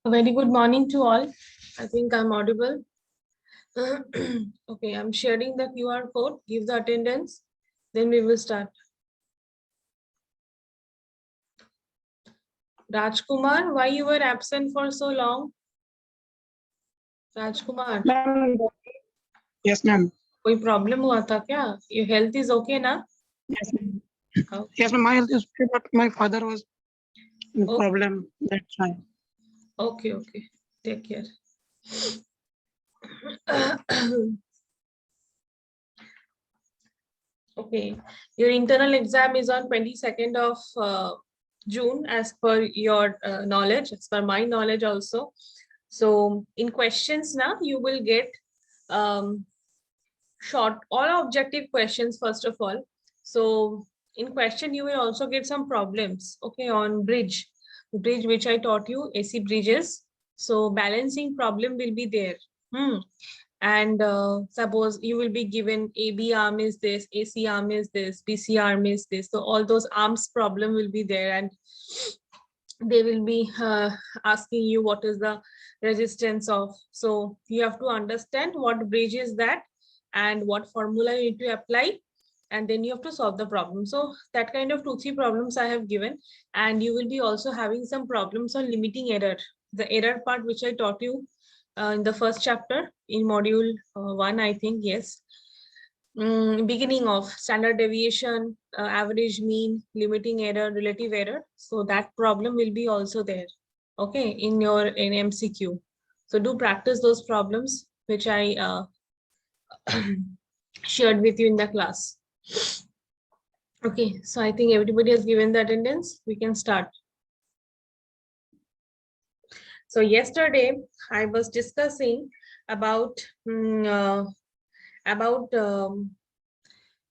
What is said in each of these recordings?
A very good morning to all. I think I'm audible. Okay, I'm sharing the QR code. Give the attendance. Then we will start. Rajkumar, why you were absent for so long? Rajkumar, Ma'am, yes, ma'am. कोई problem हुआ था क्या? Your health is okay ना? Yes, ma'am. Okay. Yes, ma'am. My health is okay, but my father was in Okay. problem. That's why. Okay. Take care. Okay, your internal exam is on 22nd of June, as per your knowledge, as per my knowledge also. So in questions now, you will get short, all objective questions first of all. So in question, you will also get some problems, okay, on bridge, which I taught you, AC bridges. So balancing problem will be there. And suppose you will be given AB arm is this, AC arm is this, BC arm is this. So all those arms problem will be there, and they will be asking you what is the resistance of. So you have to understand what bridge is that and what formula you need to apply, and then you have to solve the problem. So that kind of 2-3 problems I have given, and you will be also having some problems on limiting error, the error part which I taught you in the first chapter in module 1, I think. Yes. Beginning of standard deviation, average mean, limiting error, relative error. So that problem will be also there, okay, in your MCQ. So do practice those problems which I shared with you in the class. Okay, so I think everybody has given the attendance. We can start. So yesterday I was discussing about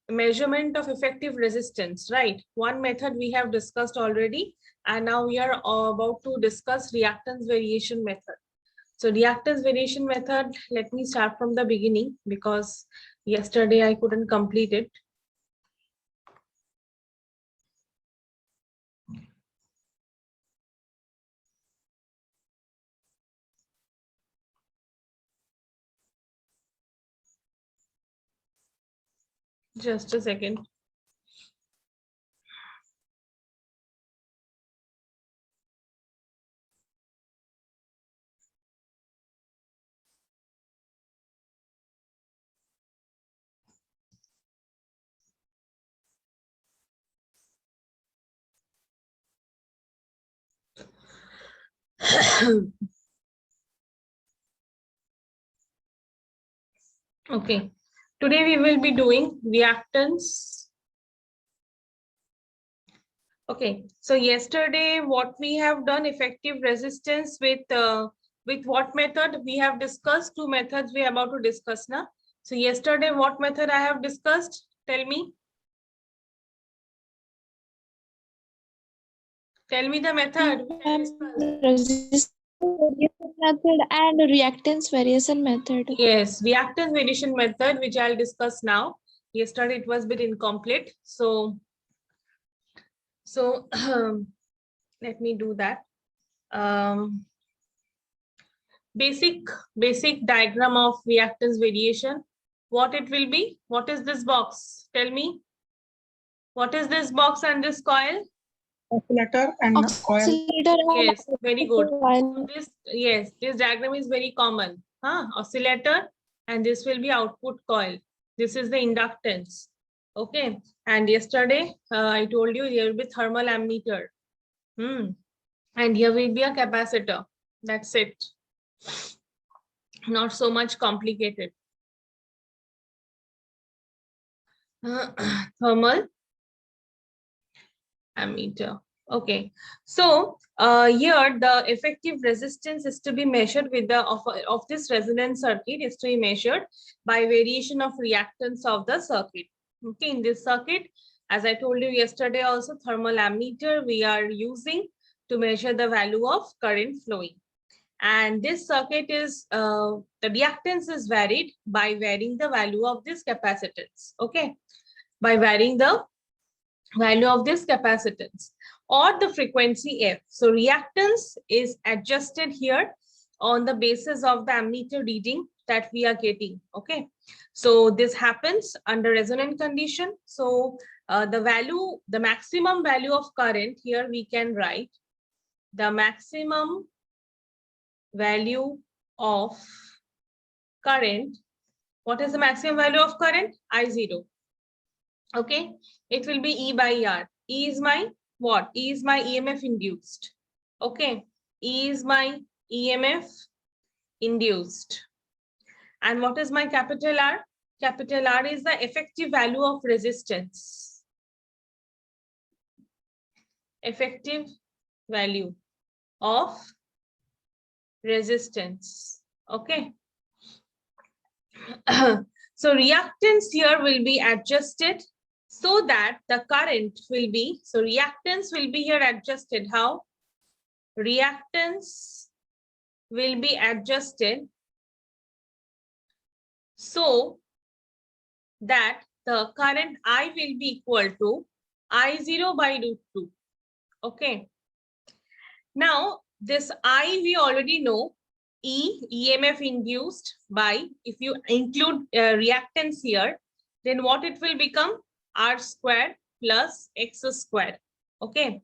measurement of effective resistance, right? One method we have discussed already, and now we are about to discuss reactance variation method. So reactance variation method, let me start from the beginning because yesterday I couldn't complete it. Just a second. Okay, today we will be doing reactance. Okay, so yesterday what we have done, effective resistance with what method we have discussed? Two methods we are about to discuss now. So yesterday what method I have discussed? Tell me. Tell me the method. Resistance method and reactance variation method. Yes, reactance variation method, which I'll discuss now. Yesterday it was a bit incomplete. So let me do that. Basic diagram of reactance variation. What it will be? What is this box? Tell me. What is this box and this coil? Oscillator and coil. Yes, very good. So this diagram is very common. Oscillator, and this will be output coil. This is the inductance. Okay. And yesterday I told you there will be thermal ammeter. And here will be a capacitor. That's it. Not so much complicated. Thermal ammeter. Okay, so here the effective resistance is to be measured with the of this resonance circuit is to be measured by variation of reactance of the circuit. Okay, in this circuit, as I told you yesterday also, thermal ammeter we are using to measure the value of current flowing. And this circuit is, the reactance is varied by varying the value of this capacitance. Okay, by varying the value of this capacitance or the frequency F. So reactance is adjusted here on the basis of the ammeter reading that we are getting. Okay, so this happens under resonant condition. So the maximum value of current, here we can write the maximum value of current. What is the maximum value of current? I0. Okay, it will be E by R. E is my what? E is my EMF induced. Okay, E is my EMF induced. And what is my capital R? Capital R is the effective value of resistance. Effective value of resistance. Okay. So reactance here will be adjusted so that the current will be, so reactance will be here adjusted. How? Reactance will be adjusted so that the current I will be equal to I0 by √2. Okay. Now, this I we already know, E, EMF induced by, if you include reactance here, then what it will become? R squared plus X squared. Okay.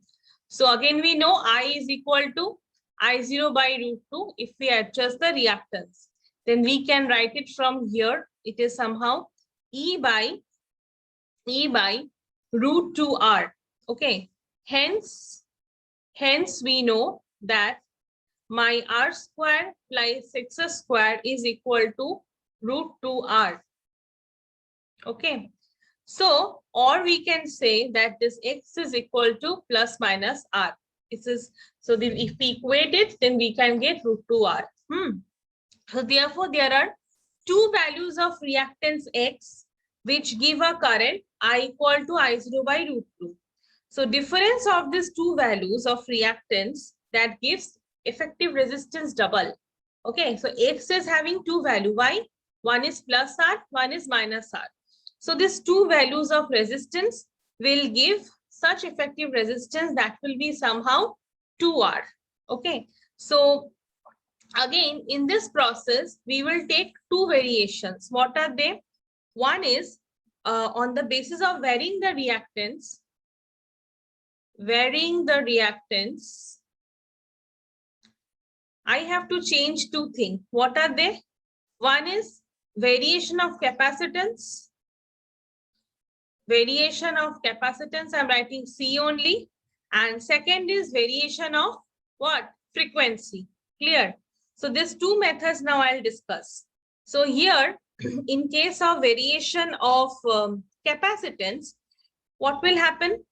So again, we know I is equal to I0 by √2 if we adjust the reactance. Then we can write it from here. It is somehow E by √2R. Okay. Hence we know that my R square plus X square is equal to √2R. Okay. So, or we can say that this X is equal to plus minus R. This is, so if we equate it, then we can get √2R. So therefore, there are two values of reactance X which give a current I equal to I0 by √2. So difference of these two values of reactance, that gives effective resistance double. Okay, so X is having two values. Why? One is plus R, one is minus R. So these two values of resistance will give such effective resistance that will be somehow 2R. Okay, so again, in this process, we will take two variations. What are they? One is on the basis of varying the reactance, I have to change two things. What are they? One is variation of capacitance. Variation of capacitance, I'm writing C only. And second is variation of what? Frequency. Clear? So these two methods now I'll discuss. So here, in case of variation of capacitance, what will happen?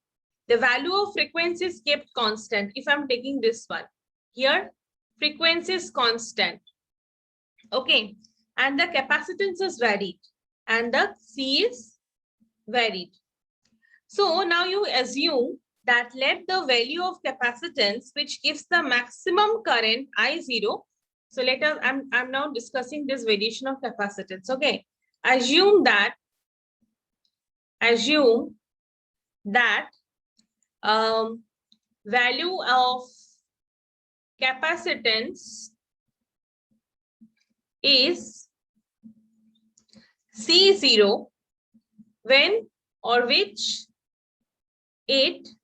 The value of frequency is kept constant. If I'm taking this one, here, frequency is constant. Okay. And the capacitance is varied. And the C is varied. So now you assume that let the value of capacitance, which gives the maximum current I0. So let us, I'm now discussing this variation of capacitance. Okay. Assume that value of capacitance is C0 when or which gives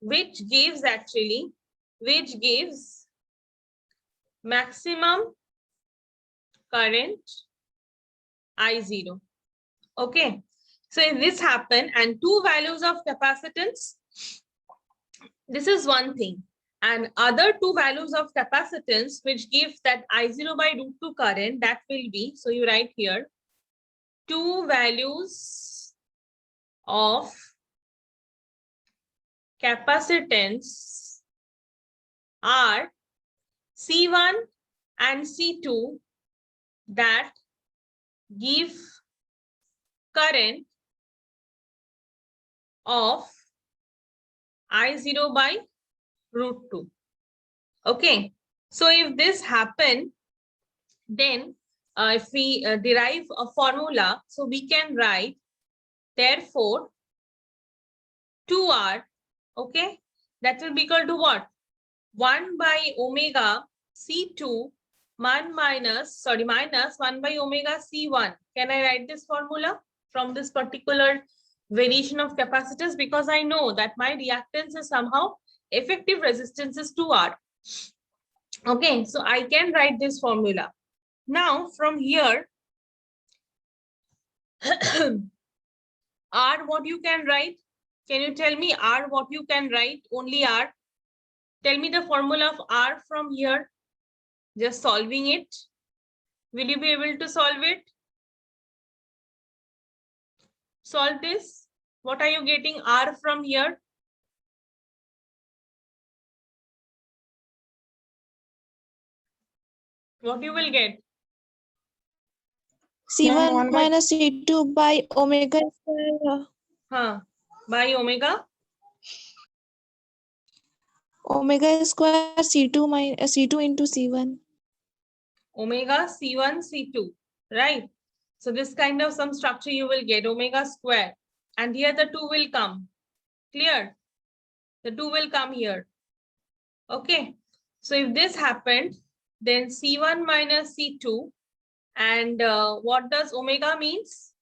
maximum current I0. Okay. So if this happen and two values of capacitance, this is one thing. And other two values of capacitance which give that I0 by √2 current, that will be, so you write here, two values of capacitance are C1 and C2 that give current of I0 by √2. Okay. So if this happen, then if we derive a formula, so we can write, therefore, 2R Okay, that will be equal to what? 1 by omega C2 minus 1 by omega C1. Can I write this formula from this particular variation of capacitors? Because I know that my reactance is somehow effective resistance is 2R. Okay, so I can write this formula. Now from here, R, what you can write? Can you tell me R, what you can write? Only R. Tell me the formula of R from here. Just solving it. Will you be able to solve it? Solve this. What are you getting R from here? What you will get? C1 1 by minus C2 by omega square. By omega? Omega square C2 minus C2 into C1. Omega C1, C2, right? So this kind of some structure you will get, omega square. And here the 2 will come. Clear? The 2 will come here. Okay. So if this happened, then C1 minus C2. And what does omega means?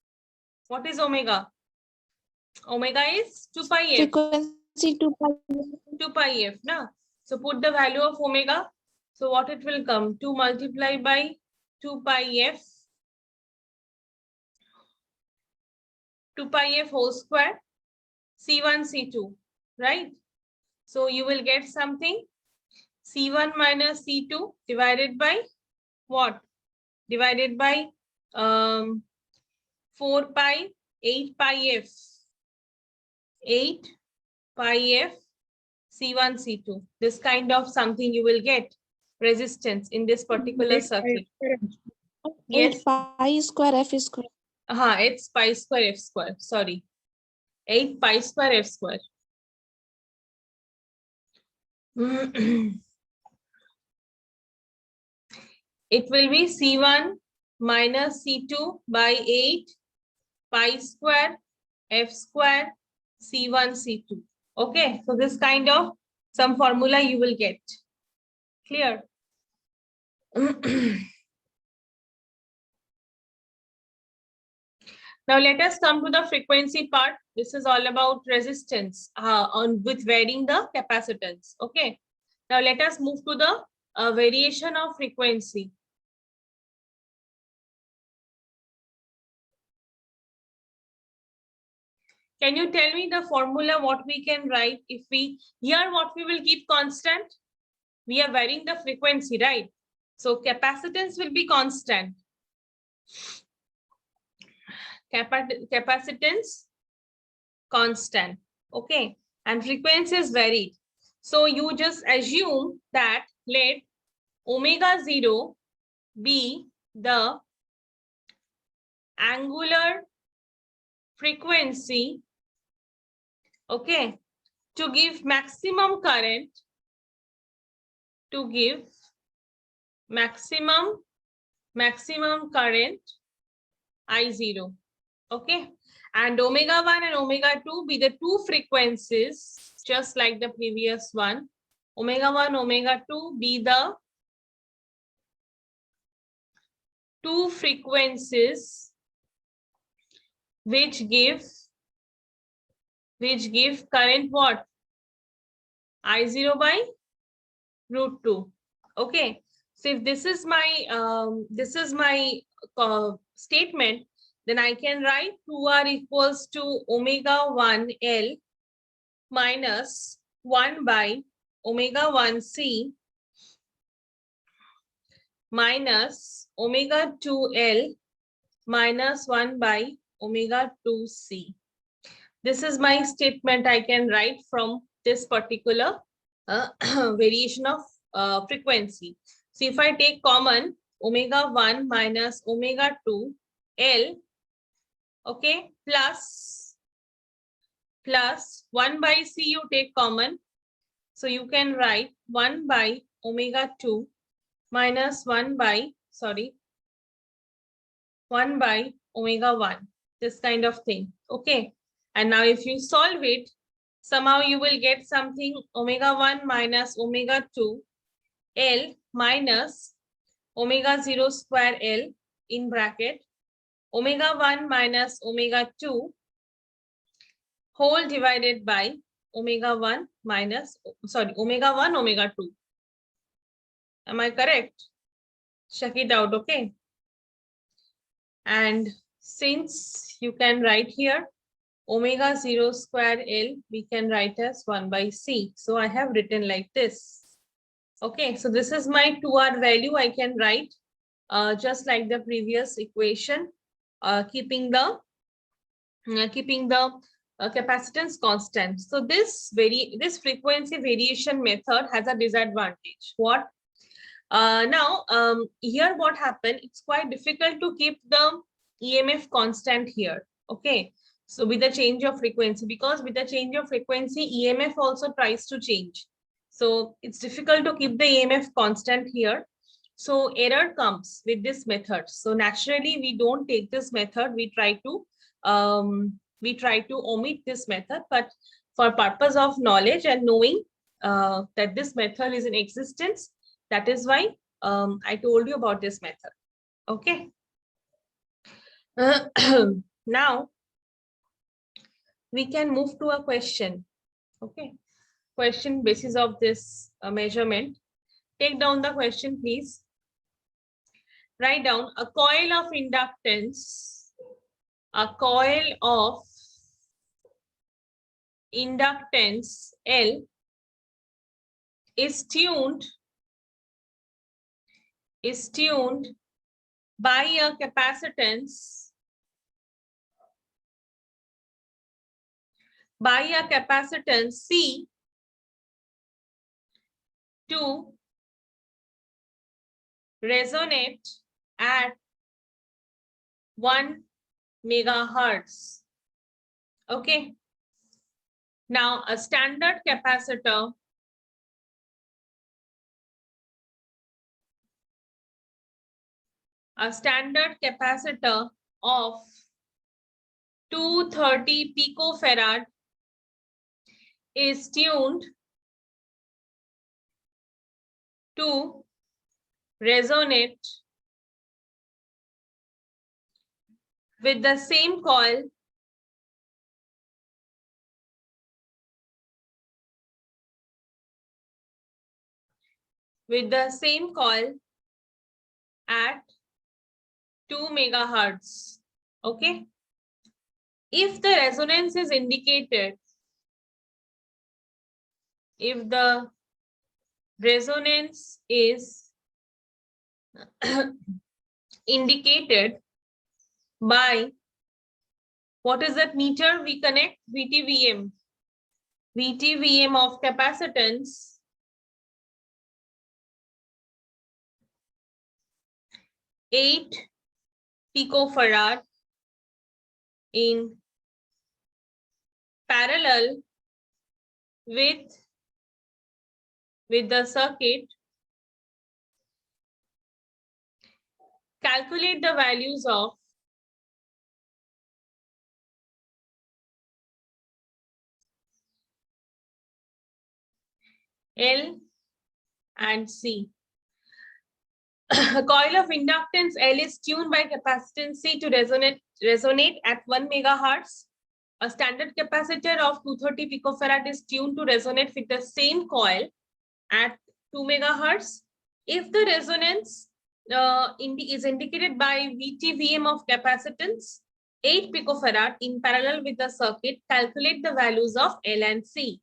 What is omega? Omega is 2 pi f. Frequency 2 pi. 2 pi f. Na? So put the value of omega. So what it will come? 2 multiplied by 2 pi f. 2 pi f whole square. C1, C2. Right? So you will get something. C1 minus C2 divided by what? Divided by 4 pi, 8 pi f. 8 pi f C1, C2. This kind of something you will get resistance in this particular circuit. Yes. 8 pi square F square. It's pi square F square. Sorry. 8 pi square F square. It will be C1 minus C2 by 8 pi square F square C1 C2. Okay, so this kind of some formula you will get. Clear? Now let us come to the frequency part. This is all about resistance with varying the capacitance. Okay. Now let us move to the variation of frequency. Can you tell me the formula what we can write if we, here what we will keep constant? We are varying the frequency, right? So capacitance will be constant. Capacitance constant. Okay. And frequency is varied. So you just assume that let omega 0 be the angular frequency, okay, to give maximum current, maximum current I0, okay, and omega 1 and omega 2 be the two frequencies, just like the previous one. Omega 1, omega 2 be the two frequencies which give current what? I0 by root 2. Okay. So if this is my statement, then I can write 2R equals to omega 1L minus 1 by omega 1C minus omega 2L minus 1 by omega 2C. This is my statement I can write from this particular variation of frequency. So if I take common omega 1 minus omega 2 L, okay, plus 1 by C you take common. So you can write 1 by omega 2 minus 1 by omega 1, this kind of thing. Okay. And now if you solve it, somehow you will get something omega 1 minus omega 2 L minus omega 0 square L in bracket omega 1 minus omega 2 whole divided by omega 1 minus, sorry, omega 1 omega 2. Am I correct? Check it out, okay? And since you can write here omega 0 square L, we can write as 1 by C. So I have written like this. Okay, so this is my 2R value. I can write just like the previous equation, keeping the capacitance constant. So this frequency variation method has a disadvantage. What? Now, here what happened, it's quite difficult to keep the EMF constant here. Okay, so with the change of frequency, because with the change of frequency, EMF also tries to change. So it's difficult to keep the EMF constant here. So error comes with this method. So naturally, we don't take this method. We try to omit this method, but for purpose of knowledge and knowing that this method is in existence, that is why I told you about this method. Okay. Now we can move to a question. Okay. Question basis of this measurement. Take down the question, please. Write down a coil of inductance. A coil of inductance L is tuned by a capacitance C to resonate at 1 megahertz. Okay. Now a standard capacitor of 230 picofarad is tuned to resonate with the same coil at 2 megahertz. Okay. If the resonance is indicated, indicated by, what is that meter we connect? VTVM. VTVM of capacitance (8 picofarad) in parallel with the circuit. Calculate the values of L and C. A coil of inductance L is tuned by capacitance C to resonate at 1 megahertz. A standard capacitor of 230 picofarad is tuned to resonate with the same coil at 2 megahertz. If the resonance is indicated by VTVM of capacitance 8 picofarad in parallel with the circuit, calculate the values of L and C.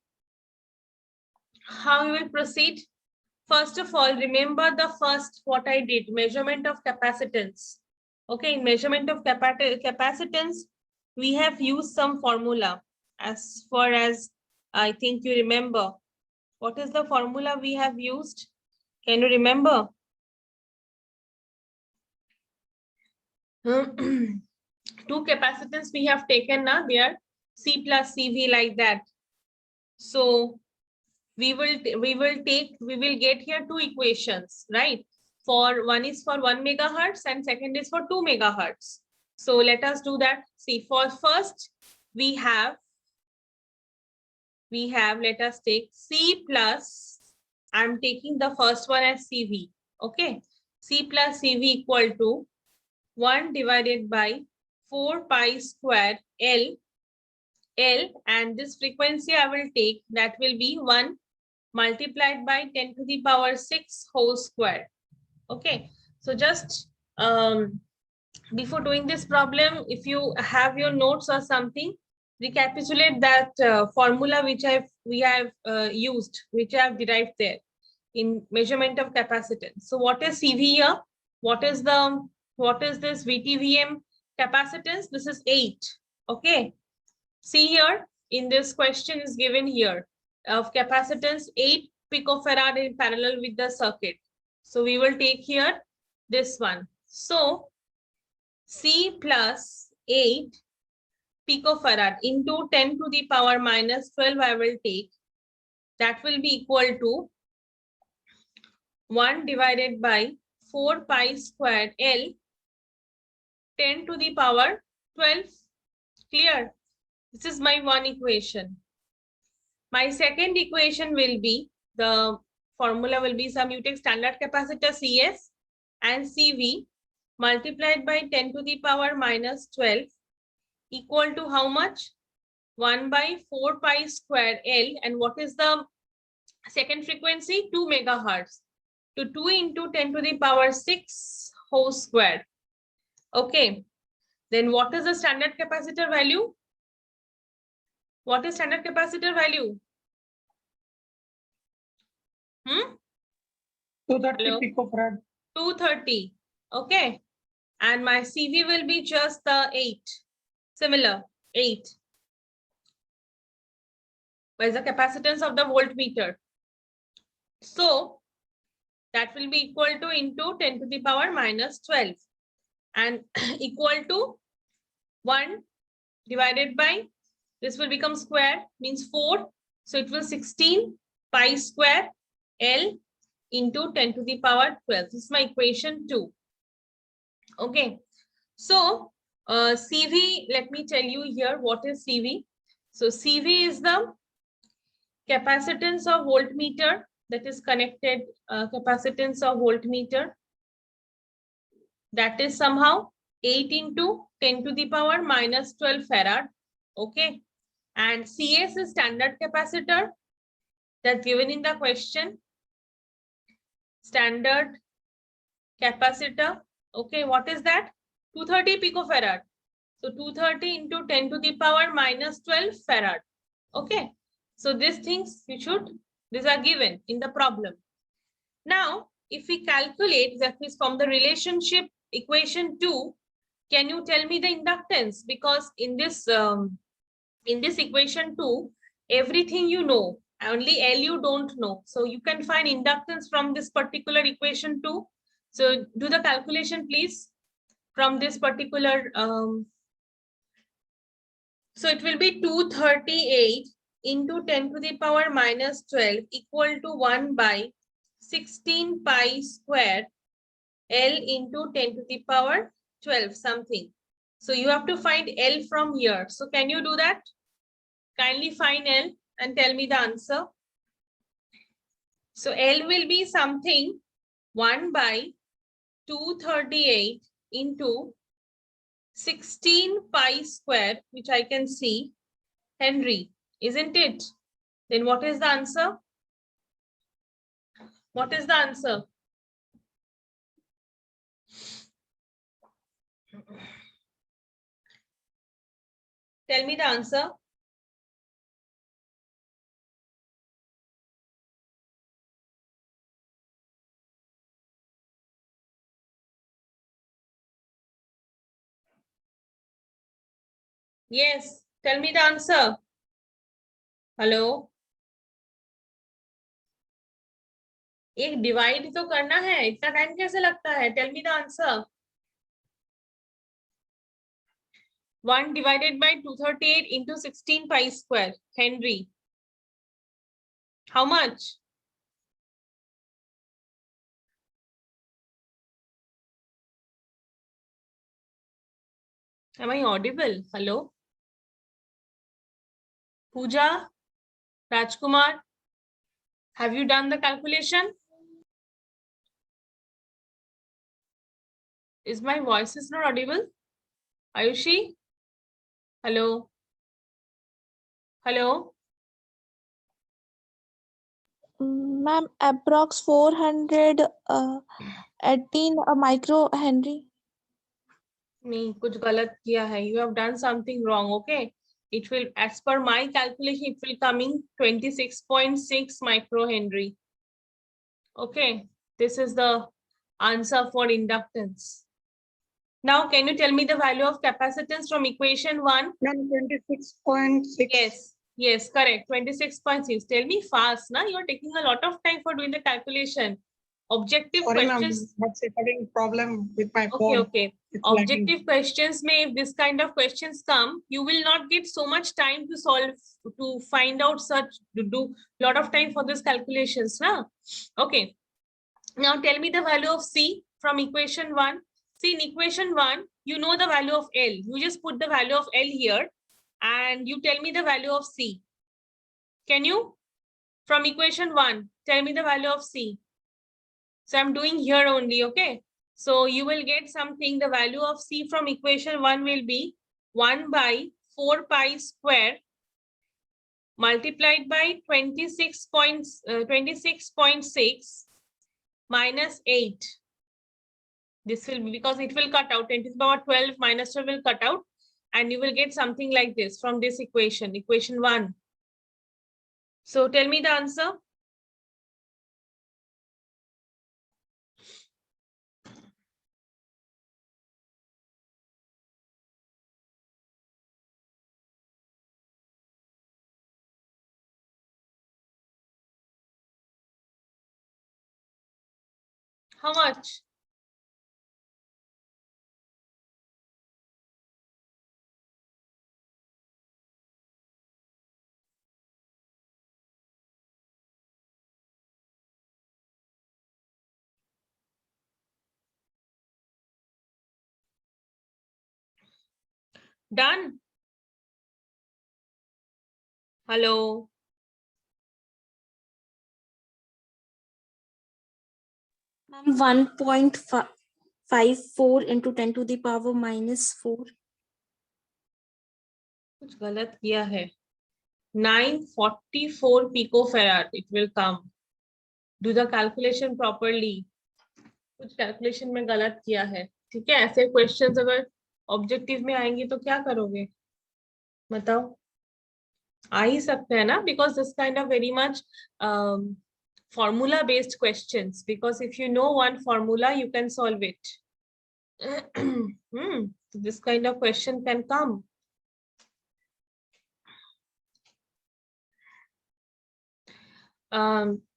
How you will proceed? First of all, remember the first what I did, measurement of capacitance. Okay, in measurement of capacitance, we have used some formula. As far as I think you remember, what is the formula we have used? Can you remember? Two capacitance we have taken now, they are C plus CV like that. So we will get here two equations, right? For one is for 1 megahertz and second is for 2 megahertz. So let us do that. See, for first we have we have, let us take C plus, I'm taking the first one as CV. Okay. C plus CV equal to 1 divided by 4 pi square L, and this frequency I will take, that will be 1 multiplied by 10 to the power 6 whole square. Okay. So just before doing this problem, if you have your notes or something, recapitulate that formula which we have used, which I have derived there in measurement of capacitance. So what is CV here? What is this VTVM capacitance? This is 8. Okay. See here in this question is given here of capacitance 8 picofarad in parallel with the circuit. So we will take here this one. So C plus 8 picofarad into 10 to the power minus 12 I will take. That will be equal to 1 divided by 4 pi squared L 10 to the power 12. Clear? This is my one equation. My second equation will be, the formula will be, some you take standard capacitor CS and CV multiplied by 10 to the power minus 12 equal to how much? 1 by 4 pi square L. And what is the second frequency? 2 megahertz. To 2 into 10 to the power 6 whole square. Okay. Then what is the standard capacitor value? What is standard capacitor value? 230 picofarad. 230. Okay. And my CV will be just the 8. Similar, 8. What is the capacitance of the voltmeter? So that will be equal to into 10 to the power minus 12 and equal to 1 divided by, this will become square, means 4. So it will 16 pi square L into 10 to the power 12. This is my equation 2. Okay. So CV, let me tell you here what is CV. So CV is the capacitance of voltmeter, that is connected capacitance of voltmeter, that is somehow 8 into 10 to the power minus 12 farad. Okay. And CS is standard capacitor, that's given in the question. Standard capacitor. Okay. What is that? 230 picofarad. So 230 into 10 to the power minus 12 farad. Okay. So these things these are given in the problem. Now, if we calculate, that is from the relationship equation 2, can you tell me the inductance? Because in this equation 2, everything you know, only L you don't know. So you can find inductance from this particular equation 2. So do the calculation, please, from this particular. So it will be 238 into 10 to the power minus 12 equal to 1 by 16 pi square L into 10 to the power 12 something. So you have to find L from here. So can you do that? Kindly find L and tell me the answer. So L will be something 1 by 238 into 16 pi square, which I can see, Henry, isn't it? Then what is the answer? What is the answer? Tell me the answer. Yes, tell me the answer. Hello? एक divide तो करना है, इतना time कैसे लगता है? Tell me the answer. 1 divided by 238 into 16 pi square. Henry. How much? Am I audible? Hello? Pooja? Rajkumar, have you done the calculation? Is my voice is not audible? Ayushi? Hello? Hello? Ma'am, approx 418 micro Henry. नहीं, कुछ गलत किया है. You have done something wrong, okay? It will, as per my calculation, it will coming 26.6 microhenry. Okay, this is the answer for inductance. Now, can you tell me the value of capacitance from equation 1? 26.6. Yes, correct. 26.6. Tell me fast, na? You are taking a lot of time for doing the calculation. Objective Sorry, ma'am, questions. that's a having problem with my Okay, phone. okay. It's lagging. Objective questions may, if this kind of questions come, you will not get so much time to solve, to find out such, to do lot of time for this calculations, na? Okay. Now tell me the value of C from equation 1. See, in equation 1, you know the value of L. You just put the value of L here and you tell me the value of C. Can you? From equation 1, tell me the value of C. So I'm doing here only, okay? So you will get something, the value of C from equation 1 will be 1 by 4 pi square multiplied by 26.6 minus 8. This will be, because it will cut out, 10 to the power 12 minus 12 will cut out, and you will get something like this from this equation, equation 1. So tell me the answer. How much? Done? Hello? Ma'am, 1.54 into 10 to the power minus 4. कुछ गलत किया है. 944 picofarad it will come. Do the calculation properly. कुछ calculation में गलत किया है. ठीक है, ऐसे questions अगर objective में आएंगे तो क्या करोगे? बताओ. आ ही सकते हैं ना, because this kind of very much formula based questions, because if you know one formula you can solve it. So this kind of question can come.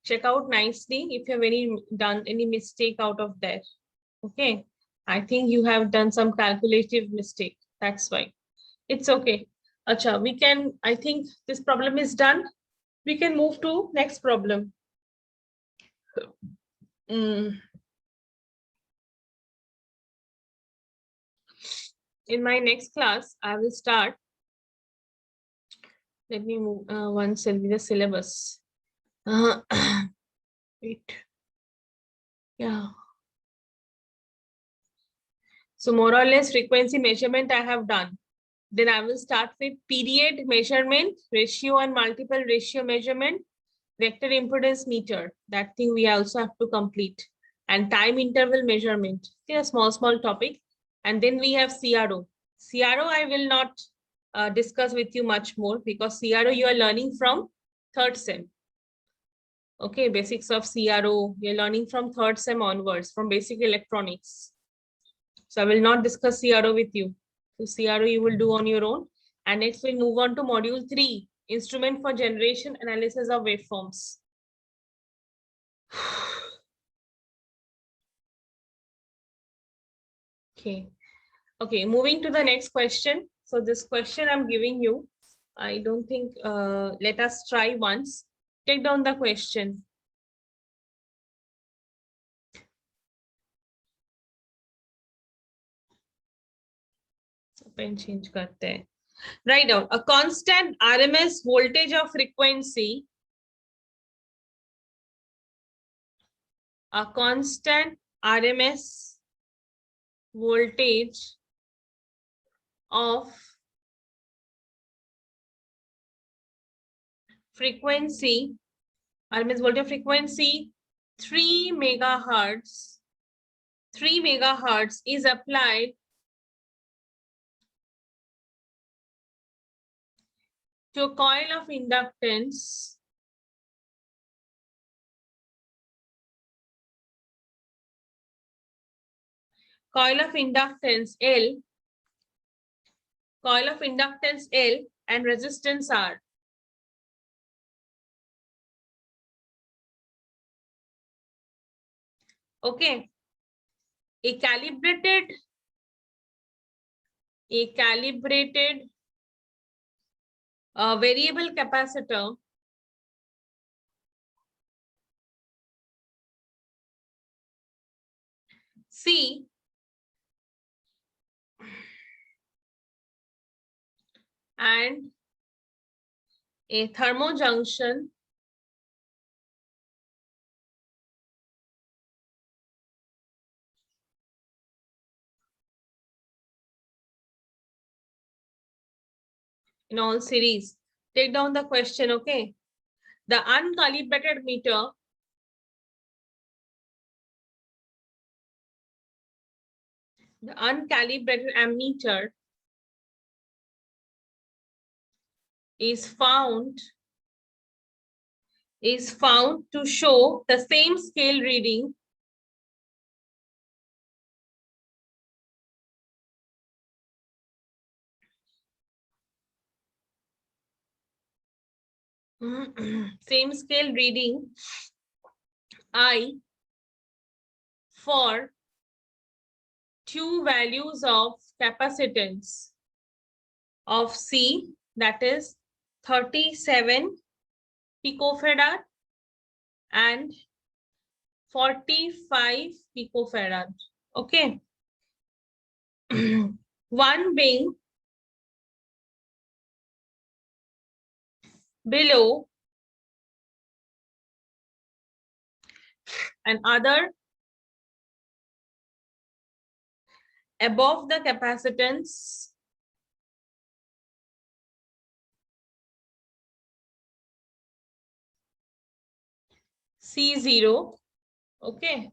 Check out nicely if you have done any mistake out of that. Okay, I think you have done some calculative mistake, that's why. It's okay. Acha, we can, I think this problem is done. We can move to next problem. In my next class, I will start. Let me move once in the syllabus. Wait. Yeah. So more or less frequency measurement I have done. Then I will start with period measurement, ratio and multiple ratio measurement, vector impedance meter. That thing we also have to complete. And time interval measurement. Okay, a small topic. And then we have CRO. CRO I will not discuss with you much more, because CRO you are learning from third sem. Okay, basics of CRO, you're learning from third sem onwards, from basic electronics. So I will not discuss CRO with you. So CRO you will do on your own. And next we'll move on to module 3, instrument for generation analysis of waveforms. Okay. Okay, moving to the next question. So this question I'm giving you, I don't think, let us try once. Take down the question. Pen change karte hain. Write down a constant RMS voltage of frequency. A constant RMS voltage of frequency, RMS voltage of frequency 3 megahertz. 3 megahertz is applied to a coil of inductance L, coil of inductance L and resistance R. Okay. A calibrated variable capacitor C and a thermojunction in all series. Take down the question, okay? The uncalibrated meter ammeter is found to show the same scale reading same scale reading I for two values of capacitance of C, that is 37 picofarad and 45 picofarad. Okay. One being below and other above the capacitance C0, okay,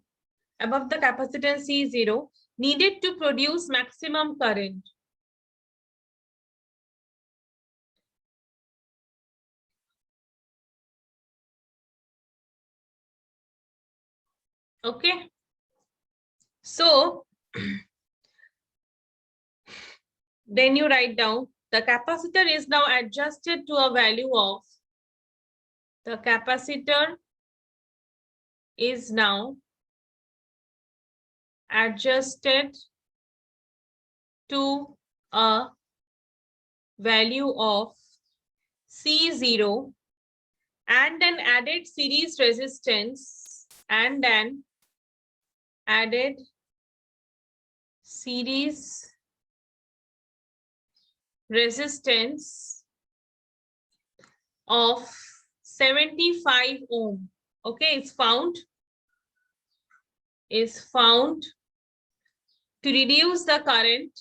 above the capacitance C0 needed to produce maximum current. Okay, so then you write down the capacitor is now adjusted to a value of, the capacitor is now adjusted to a value of C0 and an added series resistance of 75 ohm. Okay, is found to reduce the current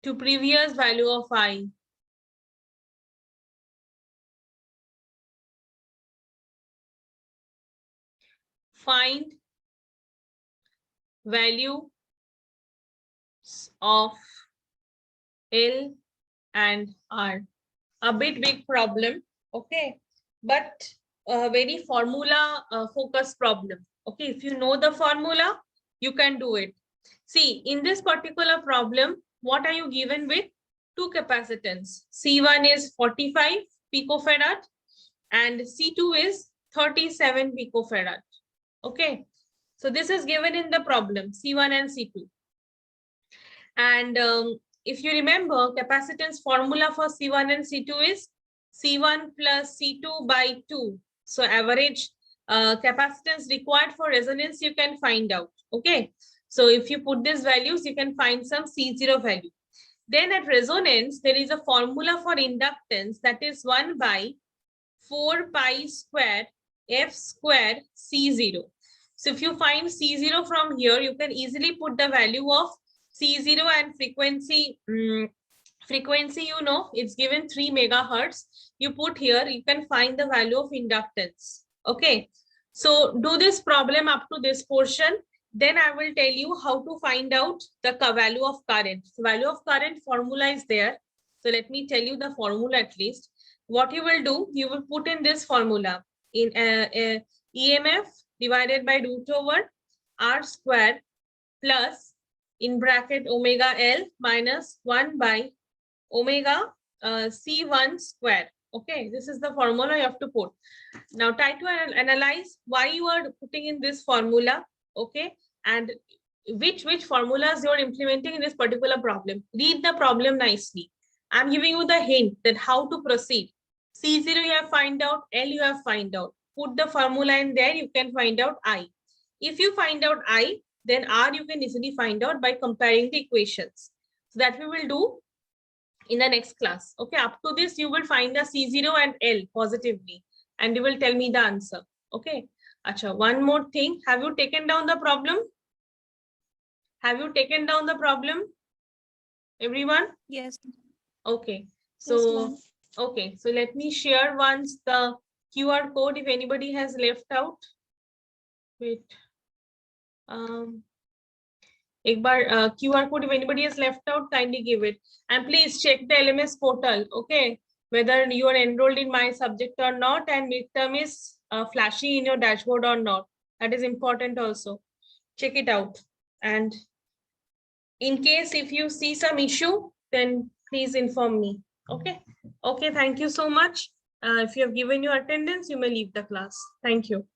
to previous value of I. Find value of L and R. A bit big problem, okay, but a very formula focused problem. Okay, if you know the formula, you can do it. See, in this particular problem, what are you given with? Two capacitance. C1 is 45 picofarad and C2 is 37 picofarad. Okay, so this is given in the problem, C1 and C2. And if you remember, capacitance formula for C1 and C2 is C1 plus C2 by 2. So average capacitance required for resonance, you can find out. Okay. So if you put these values, you can find some C0 value. Then at resonance, there is a formula for inductance that is 1 by 4 pi square f square C0. So if you find C0 from here, you can easily put the value of C0 and frequency. Frequency, you know, it's given 3 megahertz. You put here, you can find the value of inductance. Okay. So do this problem up to this portion. Then I will tell you how to find out the value of current. The value of current formula is there. So let me tell you the formula at least. What you will do, you will put in this formula in EMF divided by root over R square plus in bracket omega L minus 1 by omega C1 square. Okay, this is the formula you have to put. Now try to analyze why you are putting in this formula. Okay, and which formulas you are implementing in this particular problem. Read the problem nicely. I'm giving you the hint that how to proceed. C0 you have find out, L you have find out. Put the formula in there, you can find out I. If you find out I, then R you can easily find out by comparing the equations. So that we will do in the next class. Okay, up to this you will find the C0 and L positively and you will tell me the answer. Okay. Acha, one more thing. Have you taken down the problem? Have you taken down the problem? Everyone? Yes. Okay. Yes, So, ma'am. okay. So let me share once the QR code if anybody has left out. Wait. एक बार QR code if anybody has left out, kindly give it. And please check the LMS portal, okay? Whether you are enrolled in my subject or not and midterm is flashing in your dashboard or not. That is important also. Check it out. And in case if you see some issue, then please inform me, okay? Okay, thank you so much. If you have given your attendance, you may leave the class. Thank you.